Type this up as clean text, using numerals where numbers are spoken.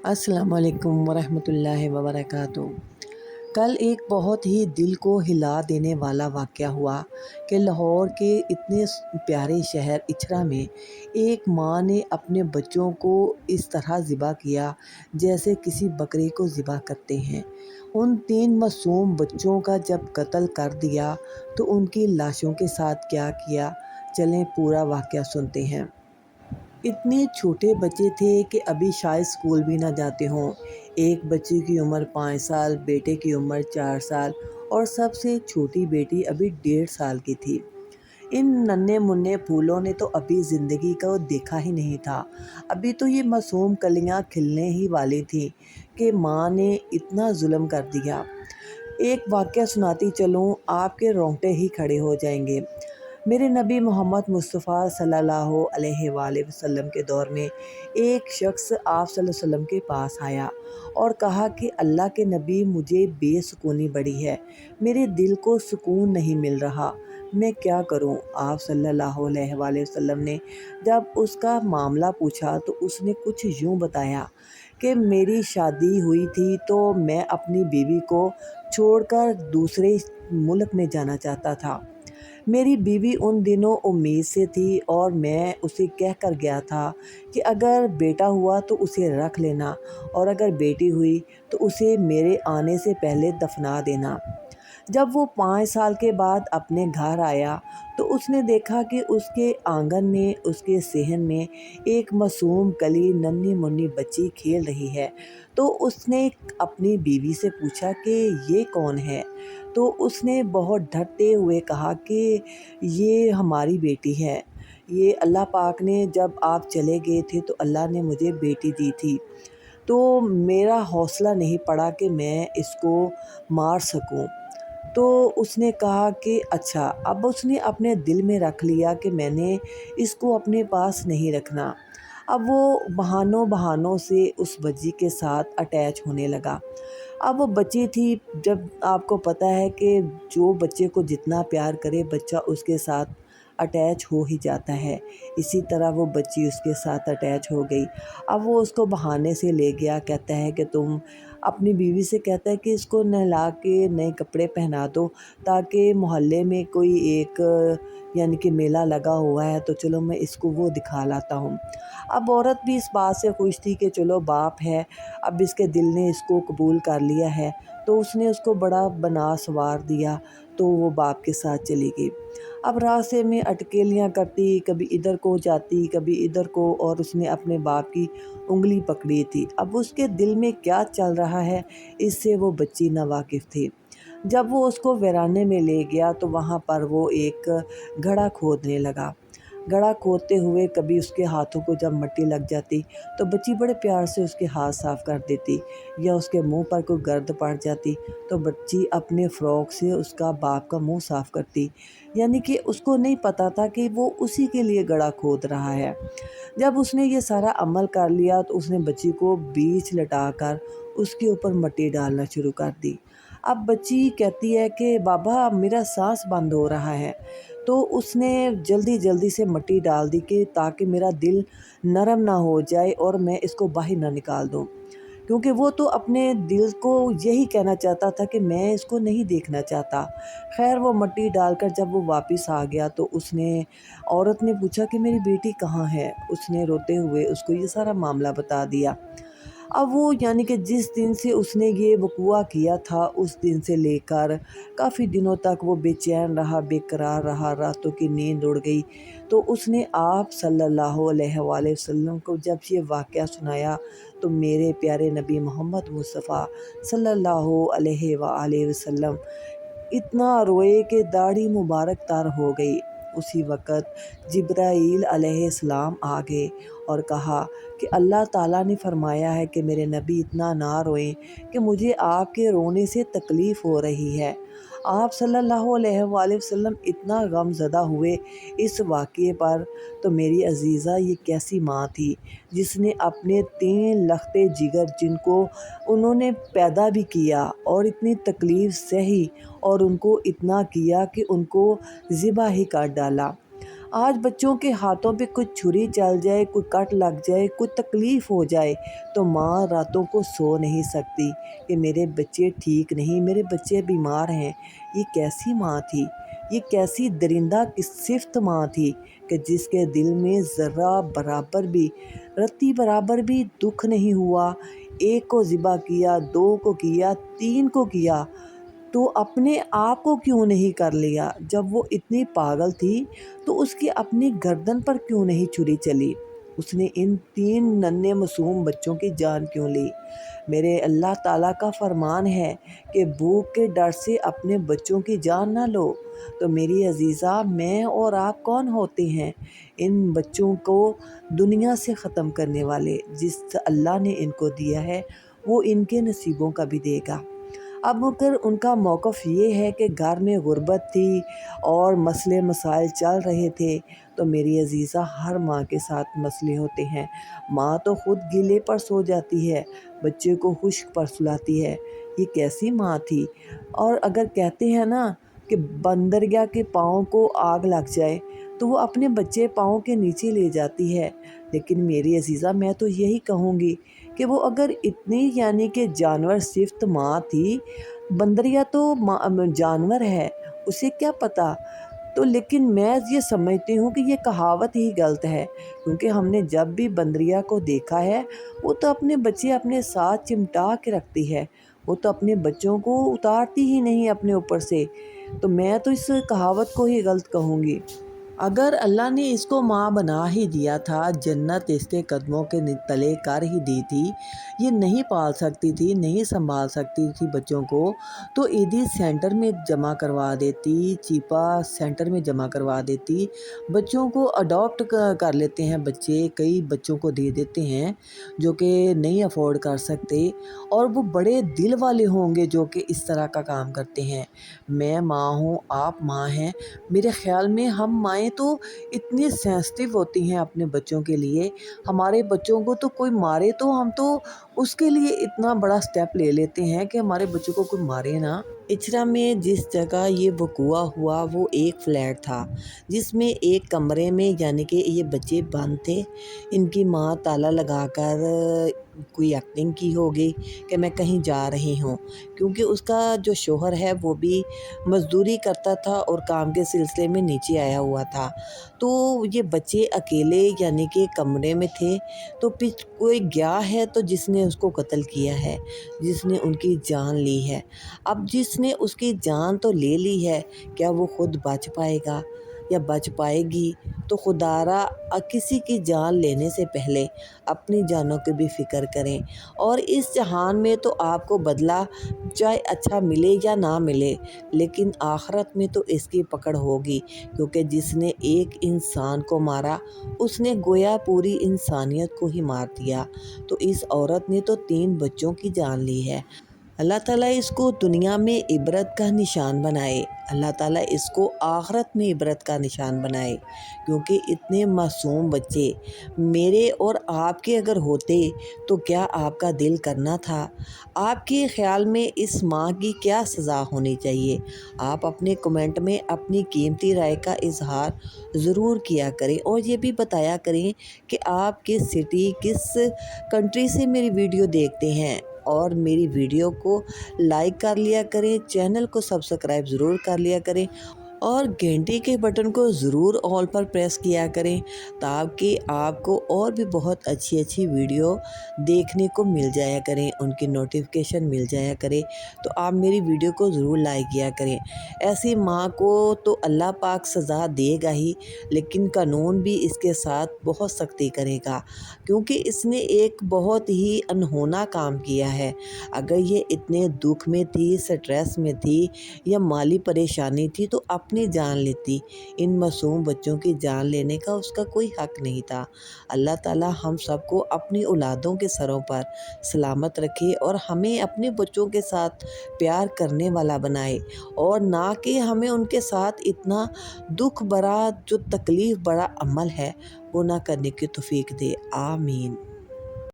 السلام علیکم ورحمۃ اللہ وبرکاتہ۔ کل ایک بہت ہی دل کو ہلا دینے والا واقعہ ہوا کہ لاہور کے اتنے پیارے شہر اچھرا میں ایک ماں نے اپنے بچوں کو اس طرح ذبح کیا جیسے کسی بکرے کو ذبح کرتے ہیں۔ ان 3 معصوم بچوں کا جب قتل کر دیا تو ان کی لاشوں کے ساتھ کیا کیا، چلیں پورا واقعہ سنتے ہیں۔ اتنے چھوٹے بچے تھے کہ ابھی شاید اسکول بھی نہ جاتے ہوں۔ ایک بچے کی عمر 5 سال، بیٹے کی عمر 4 سال اور سب سے چھوٹی بیٹی ابھی 1.5 سال کی تھی۔ ان ننھے منھے پھولوں نے تو ابھی زندگی کو دیکھا ہی نہیں تھا۔ ابھی تو یہ معصوم کلیاں کھلنے ہی والی تھیں کہ ماں نے اتنا ظلم کر دیا۔ ایک واقعہ سناتی چلوں، آپ کے رونگٹے ہی کھڑے ہو جائیں گے۔ میرے نبی محمد مصطفیٰ صلی اللہ علیہ وآلہ وسلم کے دور میں ایک شخص آپ صلی اللہ علیہ وسلم کے پاس آیا اور کہا کہ اللہ کے نبی، مجھے بے سکونی بڑی ہے، میرے دل کو سکون نہیں مل رہا، میں کیا کروں؟ آپ صلی اللہ علیہ وآلہ وسلم نے جب اس کا معاملہ پوچھا تو اس نے کچھ یوں بتایا کہ میری شادی ہوئی تھی تو میں اپنی بیوی کو چھوڑ کر دوسرے ملک میں جانا چاہتا تھا۔ میری بیوی ان دنوں امید سے تھی اور میں اسے کہہ کر گیا تھا کہ اگر بیٹا ہوا تو اسے رکھ لینا اور اگر بیٹی ہوئی تو اسے میرے آنے سے پہلے دفنا دینا۔ جب وہ 5 سال کے بعد اپنے گھر آیا تو اس نے دیکھا کہ اس کے آنگن میں، اس کے صحن میں ایک معصوم کلی ننھی منھی بچی کھیل رہی ہے۔ تو اس نے اپنی بیوی سے پوچھا کہ یہ کون ہے؟ تو اس نے بہت ڈرتے ہوئے کہا کہ یہ ہماری بیٹی ہے، یہ اللہ پاک نے جب آپ چلے گئے تھے تو اللہ نے مجھے بیٹی دی تھی، تو میرا حوصلہ نہیں پڑا کہ میں اس کو مار سکوں۔ تو اس نے کہا کہ اچھا، اب اس نے اپنے دل میں رکھ لیا کہ میں نے اس کو اپنے پاس نہیں رکھنا۔ اب وہ بہانوں سے اس بچی کے ساتھ اٹیچ ہونے لگا۔ اب وہ بچی تھی، جب آپ کو پتہ ہے کہ جو بچے کو جتنا پیار کرے بچہ اس کے ساتھ اٹیچ ہو ہی جاتا ہے، اسی طرح وہ بچی اس کے ساتھ اٹیچ ہو گئی۔ اب وہ اس کو بہانے سے لے گیا، کہتا ہے کہ تم اپنی بیوی سے کہتا ہے کہ اس کو نہلا کے نئے کپڑے پہنا دو تاکہ محلے میں کوئی ایک یعنی کہ میلہ لگا ہوا ہے تو چلو میں اس کو وہ دکھا لاتا ہوں۔ اب عورت بھی اس بات سے خوش تھی کہ چلو باپ ہے، اب اس کے دل نے اس کو قبول کر لیا ہے، تو اس نے اس کو بڑا بنا سوار دیا تو وہ باپ کے ساتھ چلی گئی۔ اب راستے میں اٹکیلیاں کرتی، کبھی ادھر کو جاتی کبھی ادھر کو، اور اس نے اپنے باپ کی انگلی پکڑی تھی۔ اب اس کے دل میں کیا چل رہا ہے اس سے وہ بچی ناواقف تھی۔ جب وہ اس کو ویرانے میں لے گیا تو وہاں پر وہ ایک گڑھا کھودنے لگا۔ گڑھا کھودتے ہوئے کبھی اس کے ہاتھوں کو جب مٹی لگ جاتی تو بچی بڑے پیار سے اس کے ہاتھ صاف کر دیتی، یا اس کے منہ پر کوئی گرد پڑ جاتی تو بچی اپنے فراق سے اس کا باپ کا منہ صاف کرتی، یعنی کہ اس کو نہیں پتہ تھا کہ وہ اسی کے لیے گڑھا کھود رہا ہے۔ جب اس نے یہ سارا عمل کر لیا تو اس نے بچی کو بیچ لٹا کر اس کے اوپر مٹی ڈالنا شروع کر دی۔ اب بچی کہتی ہے کہ بابا میرا سانس بند ہو رہا ہے، تو اس نے جلدی سے مٹی ڈال دی کہ تاکہ میرا دل نرم نہ ہو جائے اور میں اس کو باہر نہ نکال دوں، کیونکہ وہ تو اپنے دل کو یہی کہنا چاہتا تھا کہ میں اس کو نہیں دیکھنا چاہتا۔ خیر وہ مٹی ڈال کر جب وہ واپس آ گیا تو عورت نے پوچھا کہ میری بیٹی کہاں ہے؟ اس نے روتے ہوئے اس کو یہ سارا معاملہ بتا دیا۔ اب وہ یعنی کہ جس دن سے اس نے یہ وقوعہ کیا تھا اس دن سے لے کر کافی دنوں تک وہ بے چین رہا، بے قرار رہا، راتوں کی نیند اڑ گئی۔ تو اس نے آپ صلی اللہ علیہ وآلہ وسلم کو جب یہ واقعہ سنایا تو میرے پیارے نبی محمد مصطفیٰ صلی اللہ علیہ وآلہ وسلم اتنا روئے کہ داڑھی مبارک تر ہو گئی۔ اسی وقت جبرائیل علیہ السلام آ گئے اور کہا کہ اللہ تعالیٰ نے فرمایا ہے کہ میرے نبی اتنا نہ روئیں کہ مجھے آپ کے رونے سے تکلیف ہو رہی ہے۔ آپ صلی اللہ علیہ وآلہ وسلم اتنا غم زدہ ہوئے اس واقعے پر۔ تو میری عزیزہ یہ کیسی ماں تھی جس نے اپنے 3 لختے جگر جن کو انہوں نے پیدا بھی کیا اور اتنی تکلیف سہی اور ان کو اتنا کیا کہ ان کو ذبح ہی کر ڈالا۔ آج بچوں کے ہاتھوں پہ کچھ چھری چل جائے، کوئی کٹ لگ جائے، کوئی تکلیف ہو جائے تو ماں راتوں کو سو نہیں سکتی کہ میرے بچے ٹھیک نہیں، میرے بچے بیمار ہیں۔ یہ کیسی ماں تھی؟ یہ کیسی درندہ صفت ماں تھی کہ جس کے دل میں ذرہ برابر بھی، رتی برابر بھی دکھ نہیں ہوا۔ ایک کو ذبح کیا، دو کو کیا، تین کو کیا، تو اپنے آپ کو کیوں نہیں کر لیا؟ جب وہ اتنی پاگل تھی تو اس کی اپنی گردن پر کیوں نہیں چھری چلی؟ اس نے ان 3 ننھے معصوم بچوں کی جان کیوں لی؟ میرے اللہ تعالیٰ کا فرمان ہے کہ بھوک کے ڈر سے اپنے بچوں کی جان نہ لو۔ تو میری عزیزہ، میں اور آپ کون ہوتے ہیں ان بچوں کو دنیا سے ختم کرنے والے؟ جس اللہ نے ان کو دیا ہے وہ ان کے نصیبوں کا بھی دے گا۔ اب اگر ان کا موقف یہ ہے کہ گھر میں غربت تھی اور مسئلے مسائل چل رہے تھے، تو میری عزیزہ، ہر ماں کے ساتھ مسئلے ہوتے ہیں۔ ماں تو خود گیلے پر سو جاتی ہے، بچے کو خشک پر سلاتی ہے۔ یہ کیسی ماں تھی؟ اور اگر کہتے ہیں نا کہ بندرگاہ کے پاؤں کو آگ لگ جائے تو وہ اپنے بچے پاؤں کے نیچے لے جاتی ہے، لیکن میری عزیزہ میں تو یہی کہوں گی کہ وہ اگر اتنی یعنی کہ جانور صفت ماں تھی، بندریا تو جانور ہے، اسے کیا پتہ؟ تو لیکن میں یہ سمجھتی ہوں کہ یہ کہاوت ہی غلط ہے، کیونکہ ہم نے جب بھی بندریا کو دیکھا ہے وہ تو اپنے بچے اپنے ساتھ چمٹا کے رکھتی ہے، وہ تو اپنے بچوں کو اتارتی ہی نہیں اپنے اوپر سے۔ تو میں تو اس کہاوت کو ہی غلط کہوں گی۔ اگر اللہ نے اس کو ماں بنا ہی دیا تھا، جنت اس کے قدموں کے تلے کر ہی دی تھی، یہ نہیں پال سکتی تھی، نہیں سنبھال سکتی تھی بچوں کو، تو عیدی سینٹر میں جمع کروا دیتی، چیپا سینٹر میں جمع کروا دیتی۔ بچوں کو اڈاپٹ کر لیتے ہیں بچے، کئی بچوں کو دے دیتے ہیں جو کہ نہیں افورڈ کر سکتے، اور وہ بڑے دل والے ہوں گے جو کہ اس طرح کا کام کرتے ہیں۔ میں ماں ہوں، آپ ماں ہیں، میرے خیال میں ہم مائیں تو اتنی سینسٹیو ہوتی ہیں اپنے بچوں کے لیے۔ ہمارے بچوں کو تو کوئی مارے تو ہم تو اس کے لیے اتنا بڑا سٹیپ لے لیتے ہیں کہ ہمارے بچوں کو کوئی مارے نا۔ اچھرا میں جس جگہ یہ وقوع ہوا وہ ایک فلیٹ تھا جس میں ایک کمرے میں یعنی کہ یہ بچے بند تھے۔ ان کی ماں تالا لگا کر کوئی ایکٹنگ کی ہوگی کہ میں کہیں جا رہی ہوں، کیونکہ اس کا جو شوہر ہے وہ بھی مزدوری کرتا تھا اور کام کے سلسلے میں نیچے آیا ہوا تھا۔ تو یہ بچے اکیلے یعنی کہ کمرے میں تھے، تو پھر کوئی گیا ہے تو جس نے اس کو قتل کیا ہے، جس نے ان کی جان لی ہے۔ اب جس نے اس کی جان تو لے لی ہے، کیا وہ خود بچ پائے گا یا بچ پائے گی؟ تو خدا را کسی کی جان لینے سے پہلے اپنی جانوں کی بھی فکر کریں، اور اس جہان میں تو آپ کو بدلہ چاہے اچھا ملے یا نہ ملے، لیکن آخرت میں تو اس کی پکڑ ہوگی، کیونکہ جس نے ایک انسان کو مارا اس نے گویا پوری انسانیت کو ہی مار دیا۔ تو اس عورت نے تو 3 بچوں کی جان لی ہے۔ اللہ تعالیٰ اس کو دنیا میں عبرت کا نشان بنائے، اللہ تعالیٰ اس کو آخرت میں عبرت کا نشان بنائے، کیونکہ اتنے معصوم بچے میرے اور آپ کے اگر ہوتے تو کیا آپ کا دل کرنا تھا؟ آپ کے خیال میں اس ماں کی کیا سزا ہونی چاہیے؟ آپ اپنے کمنٹ میں اپنی قیمتی رائے کا اظہار ضرور کیا کریں، اور یہ بھی بتایا کریں کہ آپ کس سٹی کس کنٹری سے میری ویڈیو دیکھتے ہیں، اور میری ویڈیو کو لائک کر لیا کریں، چینل کو سبسکرائب ضرور کر لیا کریں، اور گھنٹی کے بٹن کو ضرور آل پر پریس کیا کریں، تاکہ آپ کو اور بھی بہت اچھی اچھی ویڈیو دیکھنے کو مل جایا کریں، ان کی نوٹیفیکیشن مل جایا کرے۔ تو آپ میری ویڈیو کو ضرور لائک کیا کریں۔ ایسی ماں کو تو اللہ پاک سزا دے گا ہی، لیکن قانون بھی اس کے ساتھ بہت سختی کرے گا، کیونکہ اس نے ایک بہت ہی انہونا کام کیا ہے۔ اگر یہ اتنے دکھ میں تھی، سٹریس میں تھی یا مالی پریشانی تھی تو اپنی جان لیتی، ان معصوم بچوں کی جان لینے کا اس کا کوئی حق نہیں تھا۔ اللہ تعالیٰ ہم سب کو اپنی اولادوں کے سروں پر سلامت رکھے، اور ہمیں اپنے بچوں کے ساتھ پیار کرنے والا بنائے، اور نہ کہ ہمیں ان کے ساتھ اتنا دکھ بھرا جو تکلیف بڑا عمل ہے وہ نہ کرنے کی توفیق دے۔ آمین۔